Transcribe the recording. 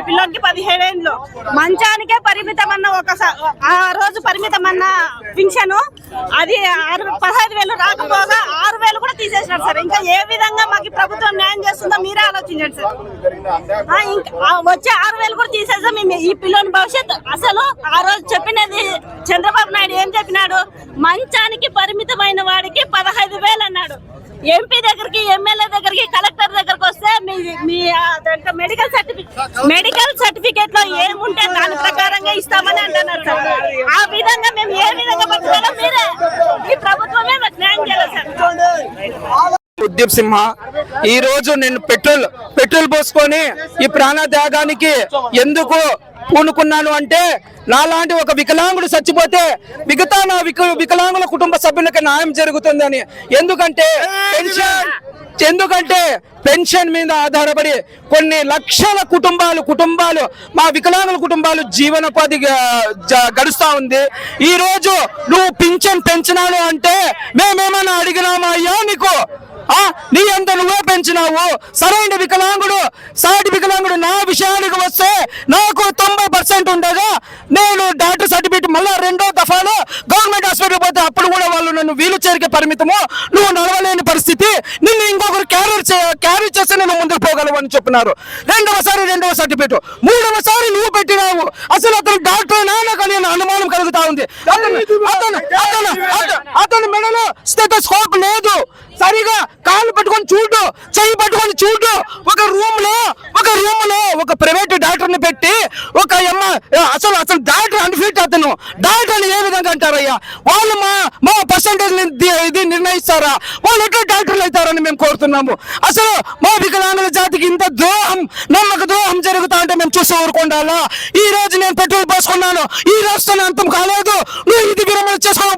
ఈ పిల్లలకి 17 ఏళ్ళు మంచానికే పరిమితం అన్న ఆ రోజు పరిమితం అన్న పింఛను అది 15,000 రాకపోగా 6,000 కూడా తీసేసినారు సార్. ఇంకా ఏ విధంగా మాకు ప్రభుత్వం న్యాయం చేస్తుందో మీరే ఆలోచించండి సార్. ఇంకా వచ్చే 6,000 కూడా తీసేసాం. ఈ పిల్లని భవిష్యత్తు అసలు ఆ రోజు చెప్పినది చంద్రబాబు నాయుడు ఏం చెప్పినాడు, మంచానికి పరిమితమైన వాడికి 15,000 అన్నాడు. ఎంపీ దగ్గరికి, ఎమ్మెల్యే దగ్గరికి, కలెక్టర్ దగ్గరకు వస్తే మీ మెడికల్ సర్టిఫికేట్ లో ఏముంటే దాని ప్రకారంగా ఇస్తామని అంటున్నారు సార్. ఆ విధంగా మేము ఏ విధంగా పట్టుకోవాలో మీరే ఈ ప్రభుత్వమే న్యాయం చేయాలి సార్. ఉద్దీప్ సింహ ఈ రోజు నేను పెట్రోల్ పోసుకొని ఈ ప్రాణత్యాగానికి ఎందుకు పూనుకున్నాను అంటే, నాలాంటి ఒక వికలాంగుడు చచ్చిపోతే మిగతా నా వికలాంగుల కుటుంబ సభ్యులకి న్యాయం జరుగుతుందని. ఎందుకంటే పెన్షన్ మీద ఆధారపడి కొన్ని లక్షల కుటుంబాలు మా వికలాంగుల కుటుంబాలు జీవనోపాధి గడుస్తా ఉంది. ఈ రోజు నువ్వు పింఛన్ పెంచినాను అంటే మేమేమన్నా అడిగినామా అయ్యా నీకు? నీ అంత నువ్వే పెంచినావు. సరైన వికలాంగుడు, సాటి వికలాంగుడు నా విషయానికి వస్తే నాకు 90% ఉండగా నేను డాక్టర్ సర్టిఫికేట్ మళ్ళా 2వ దఫాలో గవర్నమెంట్ హాస్పిటల్ పోతే అప్పుడు కూడా వాళ్ళు నన్ను వీలు చేరికే పరిమితము, నువ్వు నడవలేని పరిస్థితి, నిన్ను ఇంకొకరు క్యారీ చేస్తే నేను ముందుకు పోగలవు అని చెప్పినారు. 2వ సర్టిఫికేట్, 3వసారి నువ్వు పెట్టినావు. అసలు అతను డాక్టర్ నాకు అని అనుమానం కలుగుతా ఉంది. అతను మెడలో స్టెథోస్కోప్ లేదు, సరిగా కాళ్ళు పట్టుకొని చూడు, చెయ్యి పట్టుకొని చూడు. ఒక రూమ్ లో ఒక ప్రైవేట్ డాక్టర్ ని పెట్టి అసలు డాక్టర్ అన్ఫిట్. అతను డాక్టర్ అని ఏ విధంగా అంటారయ్యా? వాళ్ళు మా పర్సంటేజ్ ఇది నిర్ణయిస్తారా? వాళ్ళు ఎట్లా డాక్టర్లు అవుతారని మేము కోరుతున్నాము. అసలు మా వికలాంగుల జాతికి ఇంత నమ్మక ద్రోహం జరుగుతా అంటే మేము చూసి ఊరుకుండాలా? ఈ రోజు నేను పెట్రోల్ పోసుకున్నాను, ఈ రోజుతో అంతం కాలేదు. నువ్వు ఇది విరమణ చేసుకో